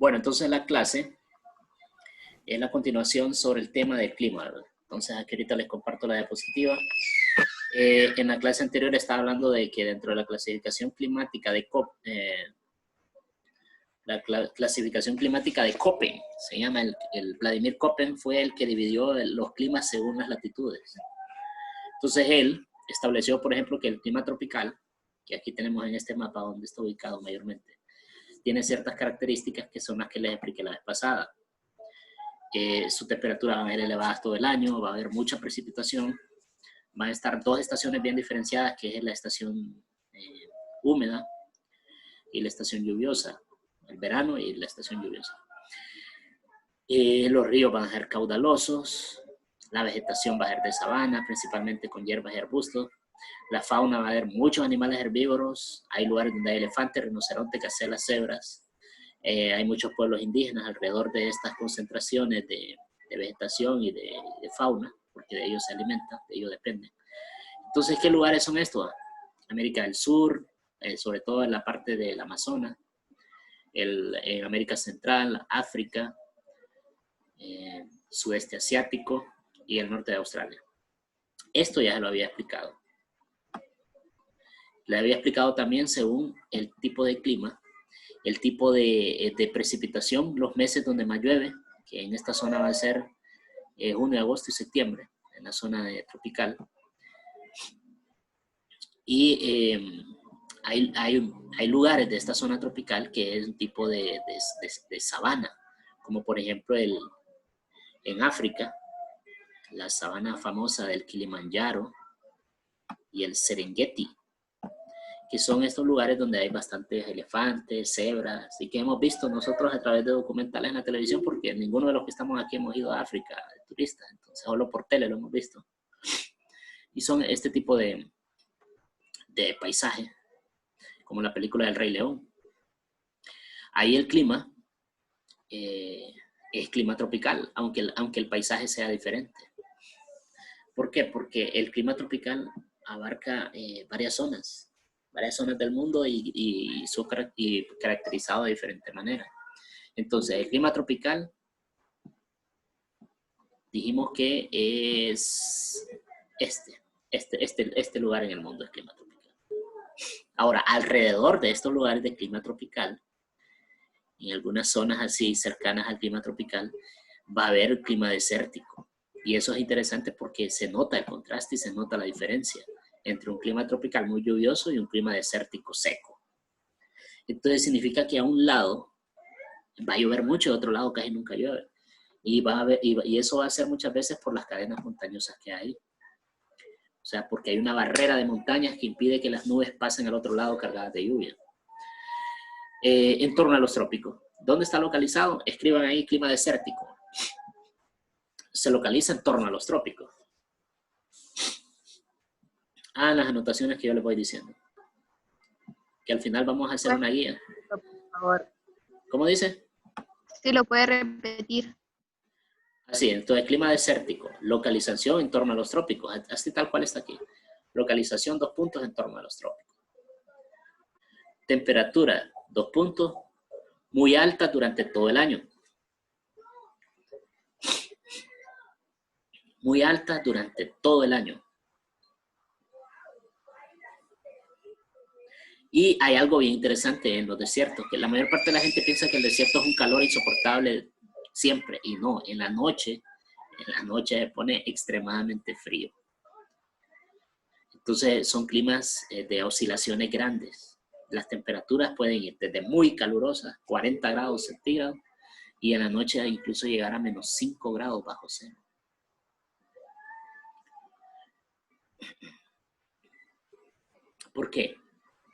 Bueno, entonces la clase es la continuación sobre el tema del clima, ¿verdad? Entonces aquí ahorita les comparto la diapositiva. En la clase anterior estaba hablando de que dentro de la clasificación climática de clasificación climática de Köppen, se llama el Vladimir Köppen, fue el que dividió los climas según las latitudes. Entonces él estableció, por ejemplo, que el clima tropical, que aquí tenemos en este mapa donde está ubicado mayormente, tiene ciertas características que son las que les expliqué la vez pasada. Su temperatura va a ser elevada todo el año, va a haber mucha precipitación, van a estar dos estaciones bien diferenciadas, que es la estación húmeda y la estación lluviosa, el verano y la estación lluviosa. Los ríos van a ser caudalosos, la vegetación va a ser de sabana, principalmente con hierbas y arbustos. La fauna va a haber muchos animales herbívoros, hay lugares donde hay elefantes, rinocerontes, gacelas, cebras. Hay muchos pueblos indígenas alrededor de estas concentraciones de vegetación y de fauna, porque de ellos se alimentan, de ellos dependen. Entonces, ¿qué lugares son estos? América del Sur, sobre todo en la parte del Amazonas, en América Central, África, sudeste asiático y el norte de Australia. Esto ya se lo había explicado. Le había explicado también según el tipo de clima, el tipo de precipitación, los meses donde más llueve, que en esta zona va a ser junio, agosto y septiembre, en la zona tropical. Y hay lugares de esta zona tropical que es un tipo de sabana, como por ejemplo en África, la sabana famosa del Kilimanjaro y el Serengeti, que son estos lugares donde hay bastantes elefantes, cebras, y que hemos visto nosotros a través de documentales en la televisión, porque ninguno de los que estamos aquí hemos ido a África de turistas, entonces solo por tele lo hemos visto. Y son este tipo de paisaje, como la película del Rey León. Ahí el clima es clima tropical, aunque el paisaje sea diferente. ¿Por qué? Porque el clima tropical abarca varias zonas del mundo y caracterizado de diferente manera. Entonces, el clima tropical, dijimos que es este lugar en el mundo, el clima tropical. Ahora, alrededor de estos lugares de clima tropical, en algunas zonas así cercanas al clima tropical, va a haber clima desértico. Y eso es interesante porque se nota el contraste y se nota la diferencia entre un clima tropical muy lluvioso y un clima desértico seco. Entonces significa que a un lado va a llover mucho y a otro lado casi nunca llueve. Y eso va a ser muchas veces por las cadenas montañosas que hay. O sea, porque hay una barrera de montañas que impide que las nubes pasen al otro lado cargadas de lluvia. En torno a los trópicos. ¿Dónde está localizado? Escriban ahí clima desértico. Se localiza en torno a los trópicos. Las anotaciones que yo les voy diciendo. Que al final vamos a hacer una guía. Por favor. ¿Cómo dice? Sí, lo puede repetir. Así, entonces clima desértico, localización en torno a los trópicos, así tal cual está aquí. Localización, 2 puntos en torno a los trópicos. Temperatura, 2 puntos, muy alta durante todo el año. Muy alta durante todo el año. Y hay algo bien interesante en los desiertos, que la mayor parte de la gente piensa que el desierto es un calor insoportable siempre, y no, en la noche se pone extremadamente frío. Entonces son climas de oscilaciones grandes. Las temperaturas pueden ir desde muy calurosas, 40 grados centígrados, y en la noche incluso llegar a menos 5 grados bajo cero. ¿Por qué?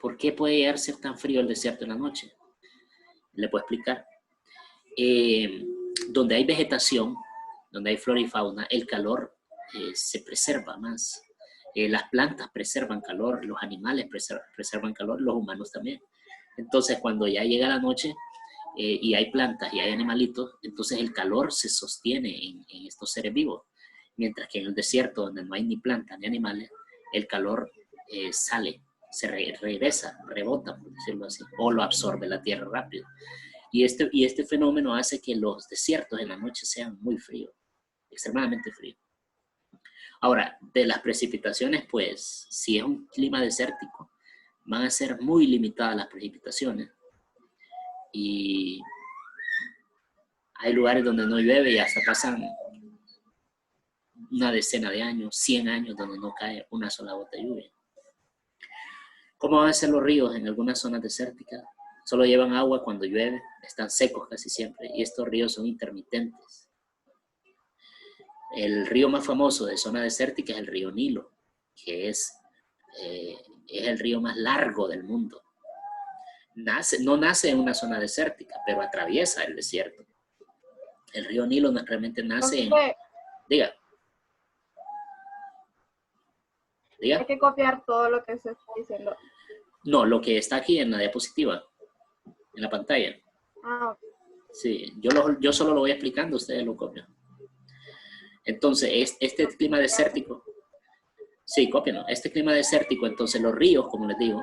¿Por qué puede llegar a ser tan frío el desierto en la noche? Le puedo explicar. Donde hay vegetación, donde hay flora y fauna, el calor se preserva más. Las plantas preservan calor, los animales preservan calor, los humanos también. Entonces, cuando ya llega la noche y hay plantas y hay animalitos, entonces el calor se sostiene en estos seres vivos. Mientras que en el desierto, donde no hay ni plantas ni animales, el calor sale, se regresa, rebota, por decirlo así, o lo absorbe la tierra rápido. Y este fenómeno hace que los desiertos en la noche sean muy fríos, extremadamente fríos. Ahora, de las precipitaciones, pues, si es un clima desértico, van a ser muy limitadas las precipitaciones. Y hay lugares donde no llueve y hasta pasan una decena de años, 100 años, donde no cae una sola gota de lluvia. ¿Cómo van a ser los ríos en algunas zonas desérticas? Solo llevan agua cuando llueve, están secos casi siempre, y estos ríos son intermitentes. El río más famoso de zona desértica es el río Nilo, que es el río más largo del mundo. No nace en una zona desértica, pero atraviesa el desierto. El río Nilo realmente nace en... Diga. Hay que copiar todo lo que se está diciendo. No, lo que está aquí en la diapositiva, en la pantalla. Ah, ok. Sí, yo solo lo voy explicando, ustedes lo copian. Entonces, este clima desértico, sí, cópienlo. Este clima desértico, entonces los ríos, como les digo,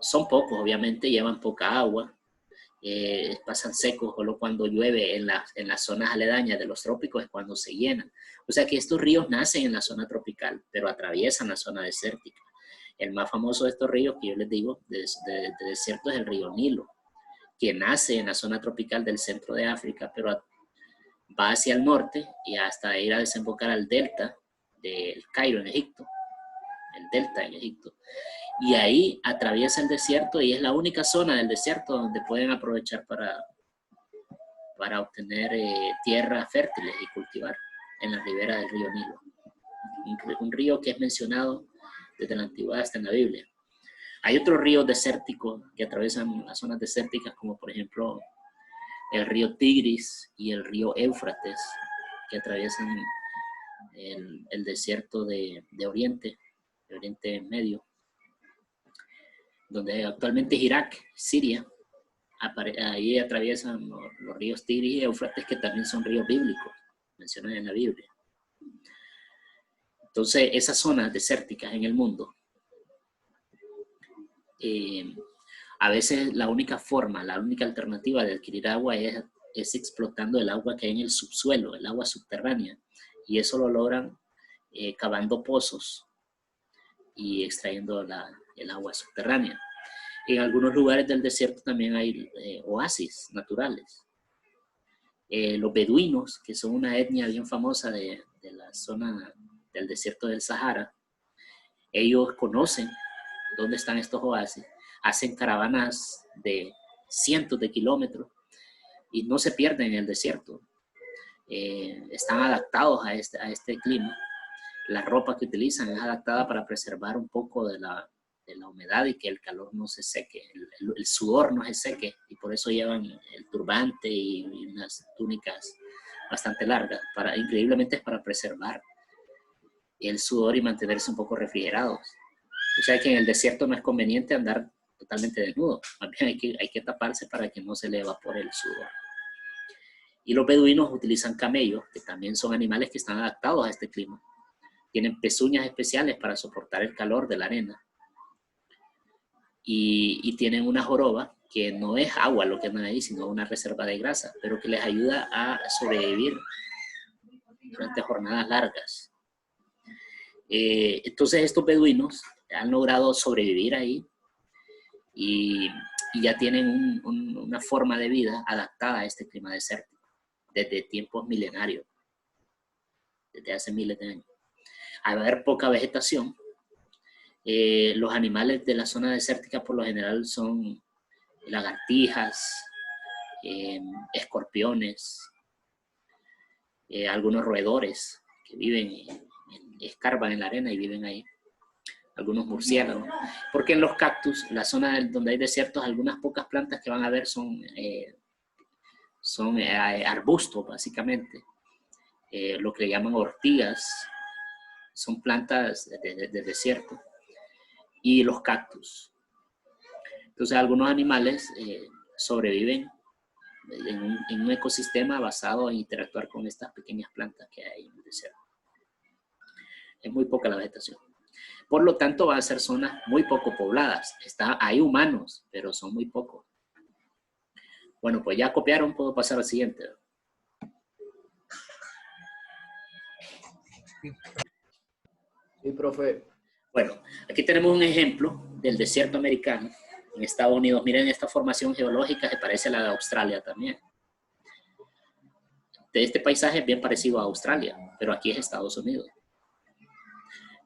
son pocos, obviamente, llevan poca agua, pasan secos, solo cuando llueve en las zonas aledañas de los trópicos es cuando se llenan. O sea que estos ríos nacen en la zona tropical, pero atraviesan la zona desértica. El más famoso de estos ríos que yo les digo de desierto es el río Nilo, que nace en la zona tropical del centro de África, pero va hacia el norte y hasta ir a desembocar al delta del Cairo en Egipto, el delta en Egipto. Y ahí atraviesa el desierto y es la única zona del desierto donde pueden aprovechar para obtener tierras fértiles y cultivar en la ribera del río Nilo. Un río que es mencionado desde la antigüedad hasta en la Biblia. Hay otros ríos desérticos que atraviesan las zonas desérticas, como por ejemplo el río Tigris y el río Éufrates, que atraviesan el desierto de Oriente Medio, donde actualmente es Irak, Siria. Ahí atraviesan los ríos Tigris y Éufrates, que también son ríos bíblicos, mencionados en la Biblia. Entonces, esas zonas desérticas en el mundo, a veces la única alternativa de adquirir agua es explotando el agua que hay en el subsuelo, el agua subterránea. Y eso lo logran cavando pozos y extrayendo el agua subterránea. En algunos lugares del desierto también hay oasis naturales. Los beduinos, que son una etnia bien famosa de la zona del desierto del Sahara, ellos conocen dónde están estos oasis, hacen caravanas de cientos de kilómetros y no se pierden en el desierto. Están adaptados a este clima. La ropa que utilizan es adaptada para preservar un poco de la humedad y que el calor no se seque, el sudor no se seque, y por eso llevan el turbante y unas túnicas bastante largas. Increíblemente es para preservar el sudor y mantenerse un poco refrigerados. O sea que en el desierto no es conveniente andar totalmente desnudo, más bien hay que taparse para que no se le evapore el sudor. Y los beduinos utilizan camellos, que también son animales que están adaptados a este clima. Tienen pezuñas especiales para soportar el calor de la arena. Y tienen una joroba que no es agua lo que andan ahí, sino una reserva de grasa, pero que les ayuda a sobrevivir durante jornadas largas. Entonces estos beduinos han logrado sobrevivir ahí y ya tienen una forma de vida adaptada a este clima desértico desde tiempos milenarios, desde hace miles de años. Al haber poca vegetación, los animales de la zona desértica por lo general son lagartijas, escorpiones, algunos roedores que escarban en la arena y viven ahí, algunos murciélagos, porque en los cactus, la zona donde hay desiertos, algunas pocas plantas que van a ver son arbustos básicamente, lo que le llaman ortigas, son plantas de desierto, y los cactus. Entonces algunos animales sobreviven en un ecosistema basado en interactuar con estas pequeñas plantas que hay en el desierto. Es muy poca la vegetación. Por lo tanto, van a ser zonas muy poco pobladas. Hay humanos, pero son muy pocos. Bueno, pues ya copiaron, puedo pasar al siguiente. Sí, profe. Bueno, aquí tenemos un ejemplo del desierto americano en Estados Unidos. Miren, esta formación geológica se parece a la de Australia también. Este paisaje es bien parecido a Australia, pero aquí es Estados Unidos.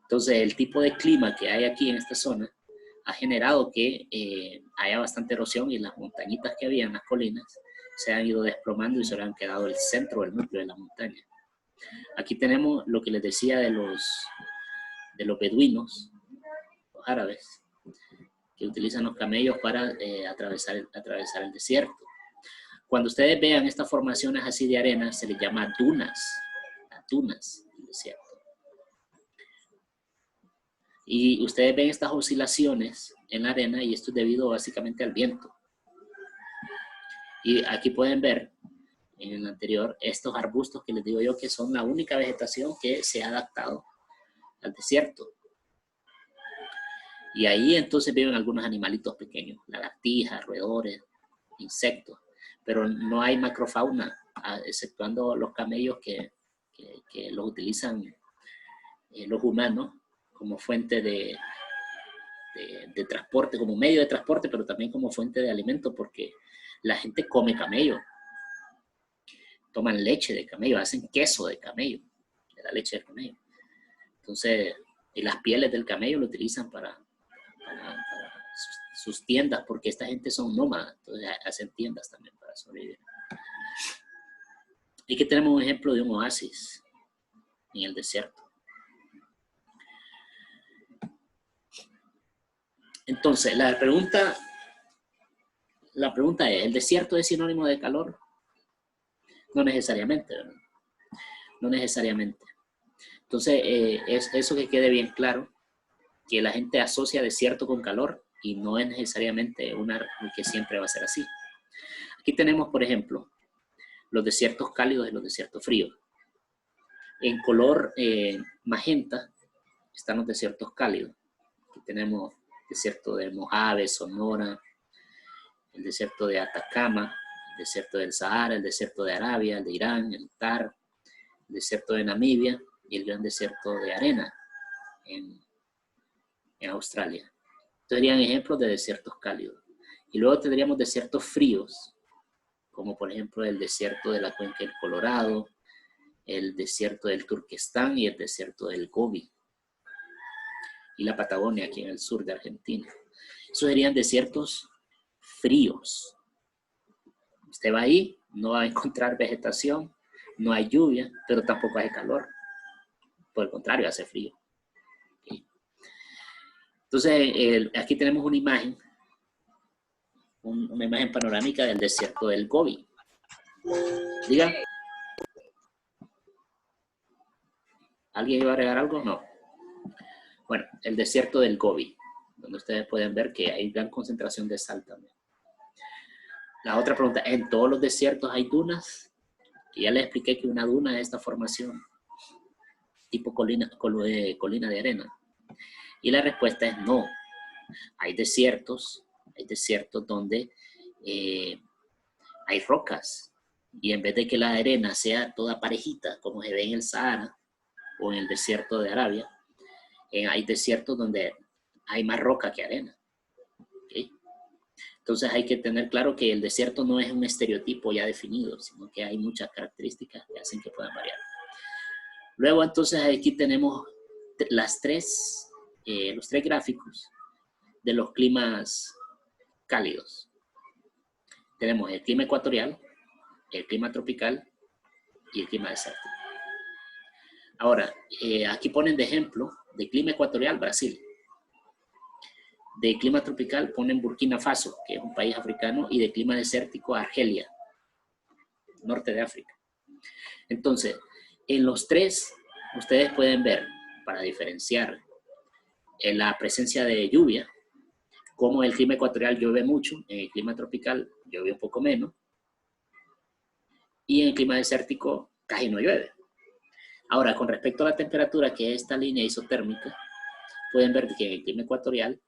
Entonces, el tipo de clima que hay aquí en esta zona ha generado que haya bastante erosión y las montañitas que había en las colinas se han ido desplomando y se han quedado el centro del núcleo de la montaña. Aquí tenemos lo que les decía de los beduinos, los árabes, que utilizan los camellos para atravesar el desierto. Cuando ustedes vean estas formaciones así de arena, se les llama dunas, las dunas del desierto. Y ustedes ven estas oscilaciones en la arena y esto es debido básicamente al viento. Y aquí pueden ver en el anterior estos arbustos que les digo yo que son la única vegetación que se ha adaptado al desierto. Y ahí entonces viven algunos animalitos pequeños, lagartijas, roedores, insectos, pero no hay macrofauna, exceptuando los camellos que los utilizan los humanos como fuente de transporte, como medio de transporte, pero también como fuente de alimento, porque la gente come camello, toman leche de camello, hacen queso de camello, de la leche del camello. Entonces, y las pieles del camello lo utilizan para sus tiendas, porque esta gente son nómadas, entonces hacen tiendas también para sobrevivir. Y aquí tenemos un ejemplo de un oasis en el desierto. Entonces, la pregunta es, ¿el desierto es sinónimo de calor? No necesariamente, ¿verdad? No necesariamente. Entonces, es eso que quede bien claro, que la gente asocia desierto con calor y no es necesariamente que siempre va a ser así. Aquí tenemos, por ejemplo, los desiertos cálidos y los desiertos fríos. En color magenta están los desiertos cálidos. Aquí tenemos el desierto de Mojave, Sonora, el desierto de Atacama, el desierto del Sahara, el desierto de Arabia, el de Irán, el Thar, el desierto de Namibia y el gran desierto de arena en Australia. Estos serían ejemplos de desiertos cálidos. Y luego tendríamos desiertos fríos, como por ejemplo el desierto de la cuenca del Colorado, el desierto del Turquestán y el desierto del Gobi. Y la Patagonia, aquí en el sur de Argentina. Esos serían desiertos fríos. Usted va ahí, no va a encontrar vegetación, no hay lluvia, pero tampoco hay calor. Por el contrario, hace frío. ¿Okay? Entonces, aquí tenemos una imagen panorámica del desierto del Gobi. Diga. ¿Alguien iba a agregar algo? No. Bueno, el desierto del Gobi, donde ustedes pueden ver que hay gran concentración de sal también. La otra pregunta, ¿en todos los desiertos hay dunas? Y ya les expliqué que una duna es esta formación tipo colina de arena. Y la respuesta es no. Hay desiertos donde hay rocas. Y en vez de que la arena sea toda parejita, como se ve en el Sahara o en el desierto de Arabia, hay desiertos donde hay más roca que arena. ¿Okay? Entonces hay que tener claro que el desierto no es un estereotipo ya definido, sino que hay muchas características que hacen que puedan variar. Luego entonces aquí tenemos los tres gráficos de los climas cálidos. Tenemos el clima ecuatorial, el clima tropical y el clima desértico. Ahora, aquí ponen de ejemplo de clima ecuatorial Brasil. De clima tropical ponen Burkina Faso, que es un país africano, y de clima desértico Argelia, norte de África. Entonces, en los tres, ustedes pueden ver, para diferenciar la presencia de lluvia, como el clima ecuatorial llueve mucho, en el clima tropical llueve un poco menos, y en el clima desértico casi no llueve. Ahora, con respecto a la temperatura, que es esta línea isotérmica, pueden ver que en el clima ecuatorial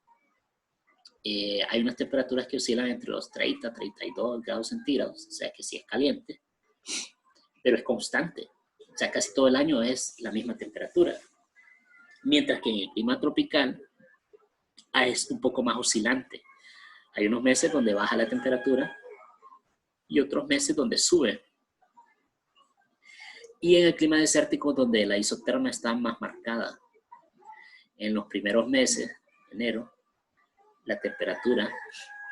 hay unas temperaturas que oscilan entre los 30 y 32 grados centígrados, o sea que sí es caliente, pero es constante. O sea, casi todo el año es la misma temperatura. Mientras que en el clima tropical es un poco más oscilante. Hay unos meses donde baja la temperatura y otros meses donde sube. Y en el clima desértico donde la isoterma está más marcada. En los primeros meses, enero, la temperatura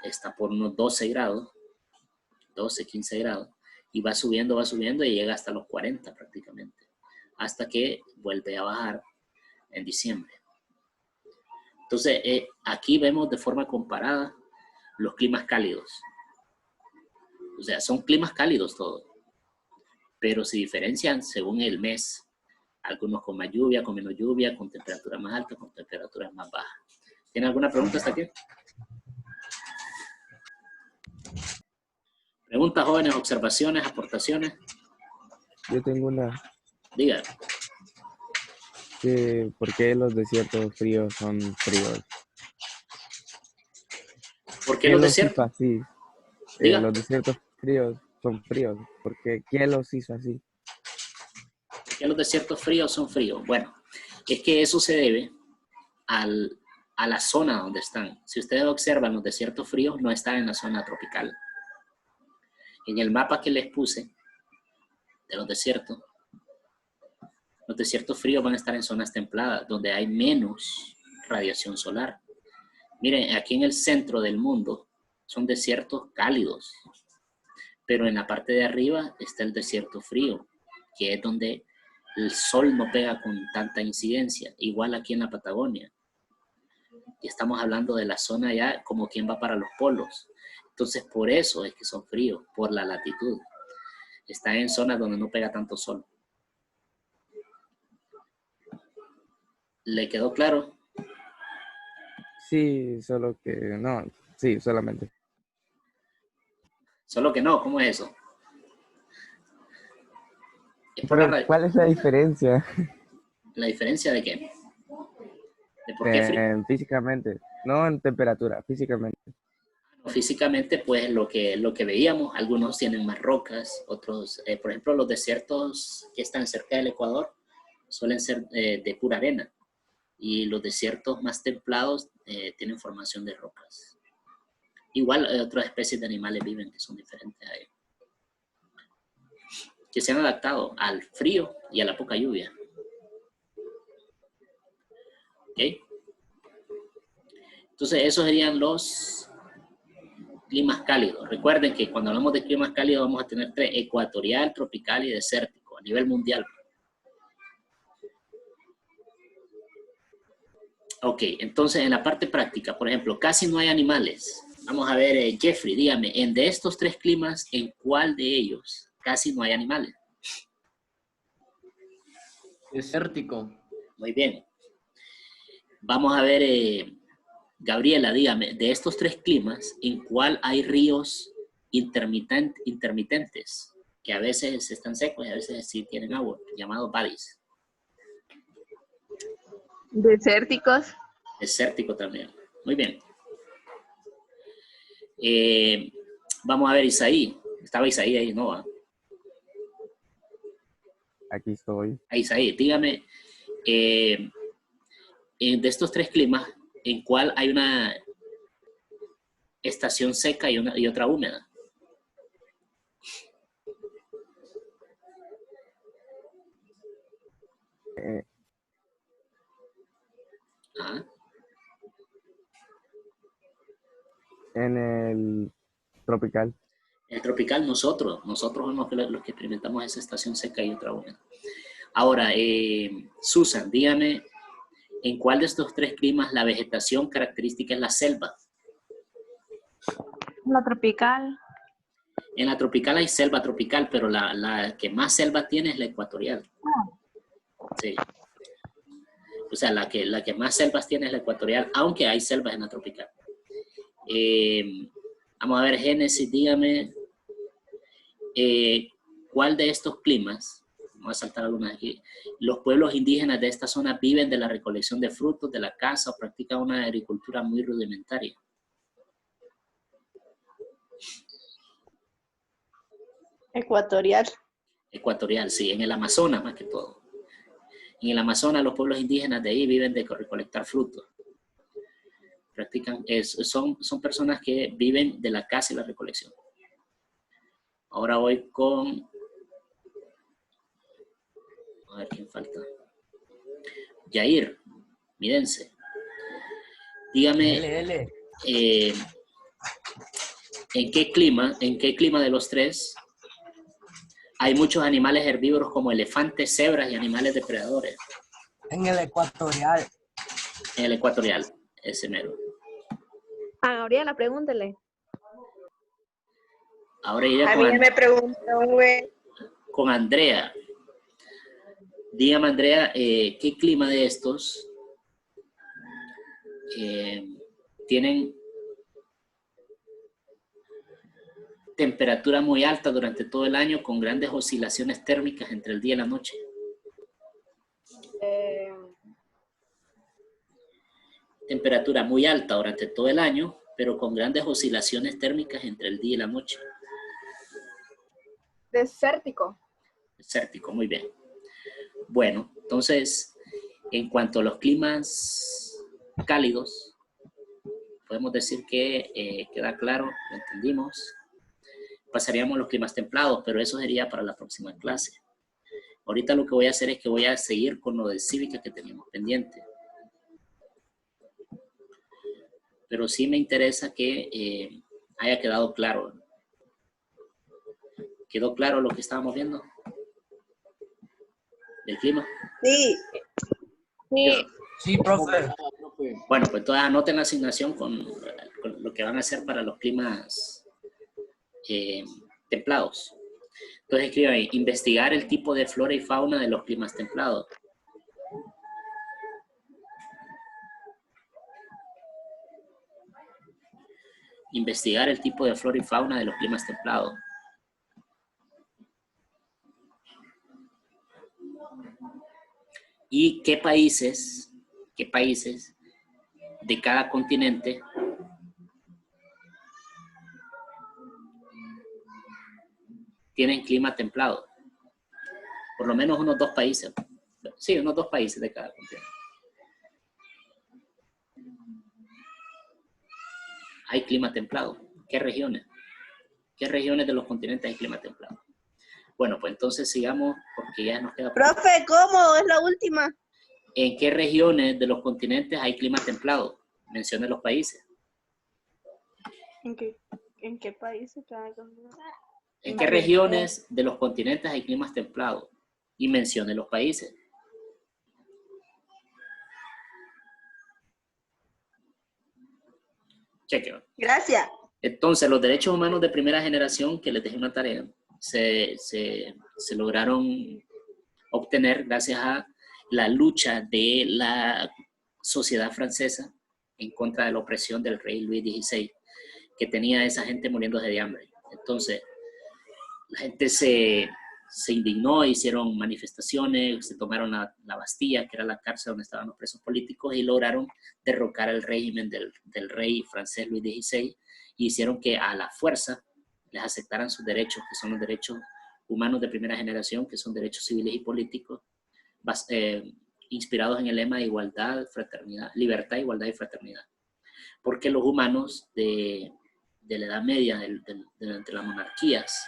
está por unos 12 grados, 12, 15 grados, y va subiendo y llega hasta los 40 prácticamente, hasta que vuelve a bajar en diciembre. Entonces, aquí vemos de forma comparada los climas cálidos. O sea, son climas cálidos todos, pero se diferencian según el mes. Algunos con más lluvia, con menos lluvia, con temperaturas más altas, con temperaturas más bajas. ¿Tiene alguna pregunta hasta aquí? Preguntas, jóvenes, observaciones, aportaciones. Yo tengo una. Diga. ¿Por qué los desiertos fríos son fríos? ¿Por qué los los desiertos? hizo así? Diga. Los desiertos fríos son fríos. Porque ¿quién los hizo así? ¿Por qué los desiertos fríos son fríos? Bueno, es que eso se debe a la zona donde están. Si ustedes observan, los desiertos fríos no están en la zona tropical. En el mapa que les puse de los desiertos fríos van a estar en zonas templadas, donde hay menos radiación solar. Miren, aquí en el centro del mundo son desiertos cálidos, pero en la parte de arriba está el desierto frío, que es donde el sol no pega con tanta incidencia, igual aquí en la Patagonia. Y estamos hablando de la zona ya como quien va para los polos. Entonces, por eso es que son fríos, por la latitud. Están en zonas donde no pega tanto sol. ¿Le quedó claro? Sí, solo que no. Sí, solamente. Solo que no, ¿cómo es eso? Es por Pero, ¿cuál es la diferencia? ¿La diferencia de qué? ¿De por qué frío? Físicamente, no en temperatura, físicamente. Físicamente, pues lo que veíamos, algunos tienen más rocas, otros, por ejemplo, los desiertos que están cerca del Ecuador suelen ser de pura arena, y los desiertos más templados tienen formación de rocas. Igual otras especies de animales viven que son diferentes a ellos, que se han adaptado al frío y a la poca lluvia. ¿Ok? Entonces, esos serían los climas cálidos. Recuerden que cuando hablamos de climas cálidos vamos a tener tres: ecuatorial, tropical y desértico a nivel mundial. Ok, entonces en la parte práctica, por ejemplo, casi no hay animales. Vamos a ver, Jeffrey, dígame, de estos tres climas, ¿en cuál de ellos casi no hay animales? Desértico. Muy bien. Vamos a ver, Gabriela, dígame, de estos tres climas, ¿en cuál hay ríos intermitentes? Que a veces están secos y a veces sí tienen agua, llamados valleys. Desérticos. Desértico también. Muy bien. Vamos a ver Isaí. Estaba Isaí ahí, ¿no? Aquí estoy. Isaí, dígame, de estos tres climas, ¿en cuál hay una estación seca y otra húmeda? Ajá. En el tropical. El tropical, nosotros somos los que experimentamos esa estación seca y otra húmeda. Ahora, Susan, dígame, ¿en cuál de estos tres climas la vegetación característica es la selva? La tropical. En la tropical hay selva tropical, pero la que más selva tiene es la ecuatorial. Sí. O sea, la que más selvas tiene es la ecuatorial, aunque hay selvas en la tropical. Vamos a ver, Génesis, dígame, ¿cuál de estos climas Vamos a saltar algunas aquí. Los pueblos indígenas de esta zona viven de la recolección de frutos, de la caza o practican una agricultura muy rudimentaria. Ecuatorial. Ecuatorial, sí, en el Amazonas más que todo. En el Amazonas los pueblos indígenas de ahí viven de recolectar frutos. Practican, son personas que viven de la caza y la recolección. Ahora voy con... A ver quién falta. Yair, mírense. Dígame, ¿en qué clima de los tres hay muchos animales herbívoros como elefantes, cebras y animales depredadores? En el ecuatorial. En el ecuatorial, ese mero. Ah, Gabriela, pregúntele. Ahora ella A mí ya me preguntó, güey. con Andrea. Dígame, Andrea, ¿qué clima de estos tienen temperatura muy alta durante todo el año con grandes oscilaciones térmicas entre el día y la noche? Temperatura muy alta durante todo el año, pero con grandes oscilaciones térmicas entre el día y la noche. Desértico. Desértico, muy bien. Bueno, entonces, en cuanto a los climas cálidos, podemos decir que queda claro, lo entendimos. Pasaríamos a los climas templados, pero eso sería para la próxima clase. Ahorita lo que voy a hacer es que voy a seguir con lo de cívica que teníamos pendiente. Pero sí me interesa que haya quedado claro. ¿Quedó claro lo que estábamos viendo? ¿Del clima? Sí. Sí. Sí, profe. Bueno, pues entonces anoten la asignación con lo que van a hacer para los climas templados. Entonces escriban ahí, investigar el tipo de flora y fauna de los climas templados. Investigar el tipo de flora y fauna de los climas templados. Y qué países de cada continente tienen clima templado. Por lo menos unos 2 países. Sí, unos 2 países de cada continente. Hay clima templado. ¿Qué regiones? ¿Qué regiones de los continentes hay clima templado? Bueno, pues entonces sigamos porque ya nos queda... Profe, ¿cómo? Es la última. ¿En qué regiones de los continentes hay clima templado? Mencione los países. ¿En qué países? ¿En qué regiones de los continentes hay climas templados? Y mencione los países. Chequeo. Gracias. Entonces, los derechos humanos de primera generación, que les dejé una tarea, se lograron obtener gracias a la lucha de la sociedad francesa en contra de la opresión del rey Luis XVI, que tenía a esa gente muriéndose de hambre. Entonces, la gente se indignó, hicieron manifestaciones, se tomaron la Bastilla, que era la cárcel donde estaban los presos políticos, y lograron derrocar el régimen del rey francés Luis XVI, y hicieron que a la fuerza les aceptaran sus derechos, que son los derechos humanos de primera generación, que son derechos civiles y políticos, inspirados en el lema de igualdad, fraternidad, libertad, igualdad y fraternidad. Porque los humanos de la Edad Media, entre las monarquías,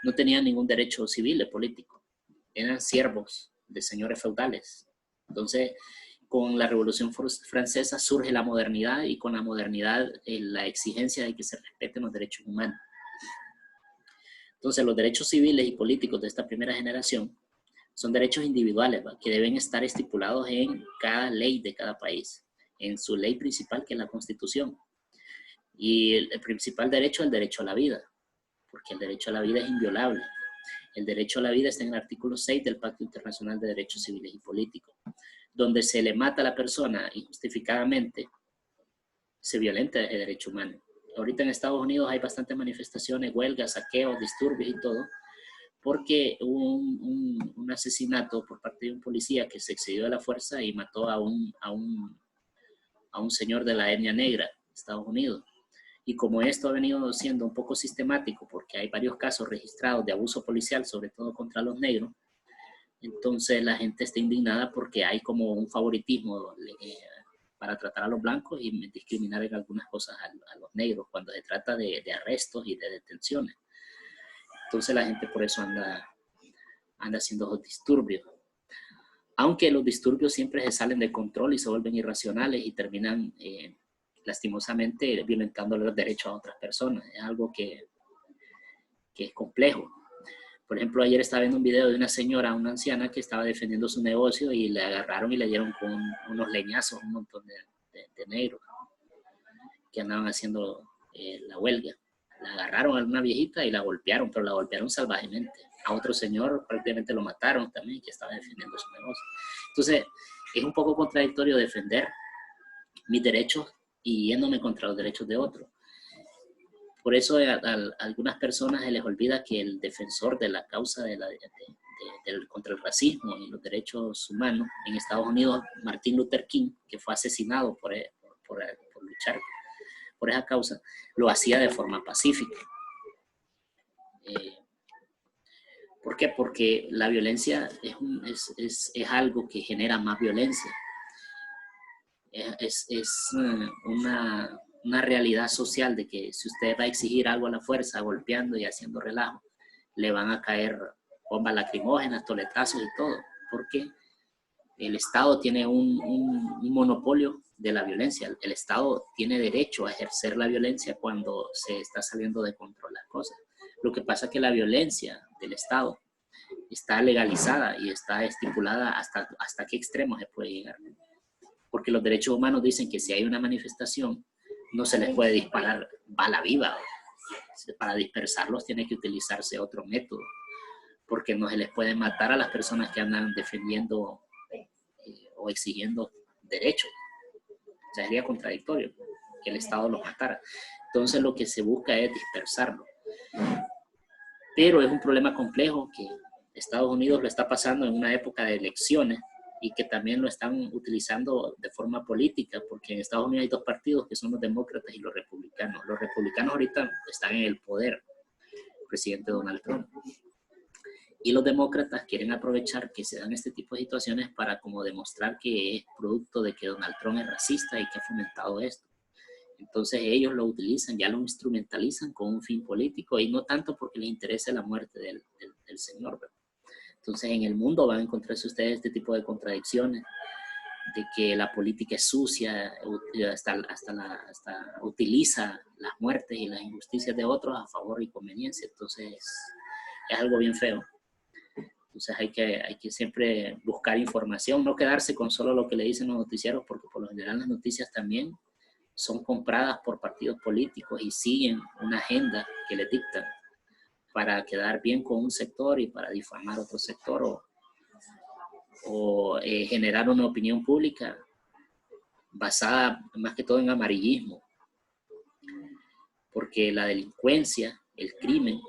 no tenían ningún derecho civil o político. Eran siervos de señores feudales. Entonces, con la Revolución Francesa surge la modernidad, y con la modernidad la exigencia de que se respeten los derechos humanos. Entonces, los derechos civiles y políticos de esta primera generación son derechos individuales, ¿va?, que deben estar estipulados en cada ley de cada país, en su ley principal, que es la Constitución. Y el principal derecho es el derecho a la vida, porque el derecho a la vida es inviolable. El derecho a la vida está en el artículo 6 del Pacto Internacional de Derechos Civiles y Políticos, donde se le mata a la persona injustificadamente, se violenta el derecho humano. Ahorita en Estados Unidos hay bastantes manifestaciones, huelgas, saqueos, disturbios y todo, porque hubo un asesinato por parte de un policía que se excedió de la fuerza y mató a un señor de la etnia negra de Estados Unidos. Y como esto ha venido siendo un poco sistemático, porque hay varios casos registrados de abuso policial, sobre todo contra los negros, entonces la gente está indignada porque hay como un favoritismo para tratar a los blancos y discriminar en algunas cosas a los negros cuando se trata de arrestos y de detenciones. Entonces la gente por eso anda haciendo esos disturbios. Aunque los disturbios siempre se salen de control y se vuelven irracionales y terminan lastimosamente violentando los derechos a otras personas. Es algo que es complejo. Por ejemplo, ayer estaba viendo un video de una señora, una anciana, que estaba defendiendo su negocio y le agarraron y le dieron con unos leñazos un montón de negros que andaban haciendo la huelga. La agarraron a una viejita y la golpearon, pero la golpearon salvajemente. A otro señor prácticamente lo mataron también, que estaba defendiendo su negocio. Entonces, es un poco contradictorio defender mis derechos y yéndome contra los derechos de otros. Por eso a algunas personas se les olvida que el defensor de la causa contra el racismo y los derechos humanos en Estados Unidos, Martin Luther King, que fue asesinado por luchar por esa causa, lo hacía de forma pacífica. ¿Por qué? Porque la violencia es algo que genera más violencia. Es una realidad social de que si usted va a exigir algo a la fuerza, golpeando y haciendo relajo, le van a caer bombas lacrimógenas, toletazos y todo, porque el Estado tiene un monopolio de la violencia. El Estado tiene derecho a ejercer la violencia cuando se está saliendo de control las cosas. Lo que pasa es que la violencia del Estado está legalizada y está estipulada hasta qué extremo se puede llegar. Porque los derechos humanos dicen que si hay una manifestación, no se les puede disparar bala viva. Para dispersarlos tiene que utilizarse otro método, porque no se les puede matar a las personas que andan defendiendo o exigiendo derechos. O sea, sería contradictorio que el Estado los matara. Entonces lo que se busca es dispersarlo. Pero es un problema complejo que Estados Unidos lo está pasando en una época de elecciones y que también lo están utilizando de forma política, porque en Estados Unidos hay dos partidos que son los demócratas y los republicanos. Los republicanos ahorita están en el poder, el presidente Donald Trump. Y los demócratas quieren aprovechar que se dan este tipo de situaciones para como demostrar que es producto de que Donald Trump es racista y que ha fomentado esto. Entonces ellos lo utilizan, ya lo instrumentalizan con un fin político y no tanto porque les interese la muerte del señor, ¿verdad? Entonces en el mundo van a encontrarse ustedes este tipo de contradicciones, de que la política es sucia, hasta utiliza las muertes y las injusticias de otros a favor y conveniencia. Entonces es algo bien feo. Entonces hay que siempre buscar información, no quedarse con solo lo que le dicen los noticieros, porque por lo general las noticias también son compradas por partidos políticos y siguen una agenda que les dictan para quedar bien con un sector y para difamar otro sector o generar una opinión pública basada más que todo en amarillismo. Porque la delincuencia, el crimen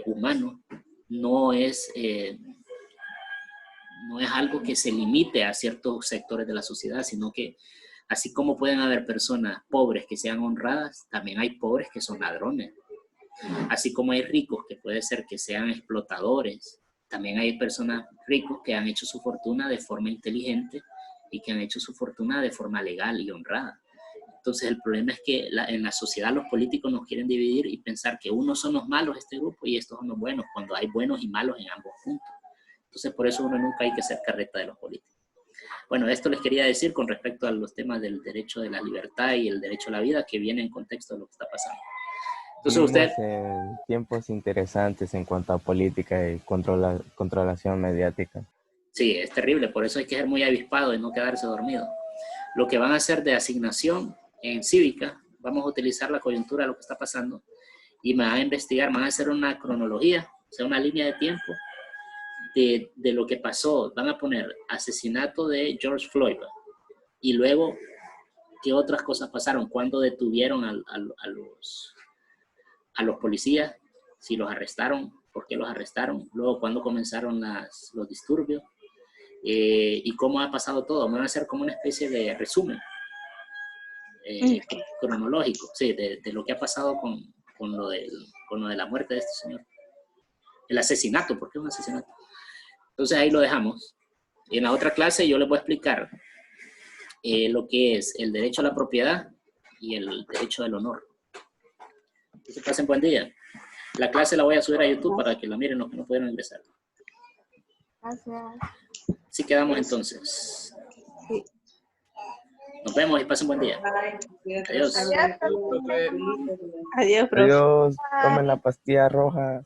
humano, no es algo que se limite a ciertos sectores de la sociedad, sino que así como pueden haber personas pobres que sean honradas, también hay pobres que son ladrones. Así como hay ricos que puede ser que sean explotadores, también hay personas ricos que han hecho su fortuna de forma inteligente y que han hecho su fortuna de forma legal y honrada. Entonces el problema es que en la sociedad los políticos nos quieren dividir y pensar que unos son los malos este grupo y estos son los buenos, cuando hay buenos y malos en ambos puntos. Entonces por eso uno nunca hay que ser carreta de los políticos. Bueno, esto les quería decir con respecto a los temas del derecho de la libertad y el derecho a la vida, que viene en contexto de lo que está pasando. Entonces usted... en tiempos interesantes en cuanto a política y controlación mediática. Sí, es terrible, por eso hay que ser muy avispado y no quedarse dormido. Lo que van a hacer de asignación en cívica, vamos a utilizar la coyuntura de lo que está pasando y van a investigar, van a hacer una cronología, o sea, una línea de tiempo de lo que pasó. Van a poner asesinato de George Floyd y luego qué otras cosas pasaron, cuándo detuvieron a los policías, si los arrestaron, por qué los arrestaron, luego cuándo comenzaron los disturbios y cómo ha pasado todo. Me van a hacer como una especie de resumen cronológico, sí, de lo que ha pasado con lo de la muerte de este señor. El asesinato, ¿por qué es un asesinato? Entonces ahí lo dejamos. Y en la otra clase yo les voy a explicar lo que es el derecho a la propiedad y el derecho del honor. Que pasen buen día. La clase la voy a subir a YouTube para que la miren los que no pudieron ingresar. Gracias. Así quedamos entonces. Nos vemos y pasen buen día. Adiós. Adiós, profe. Adiós, tomen la pastilla roja.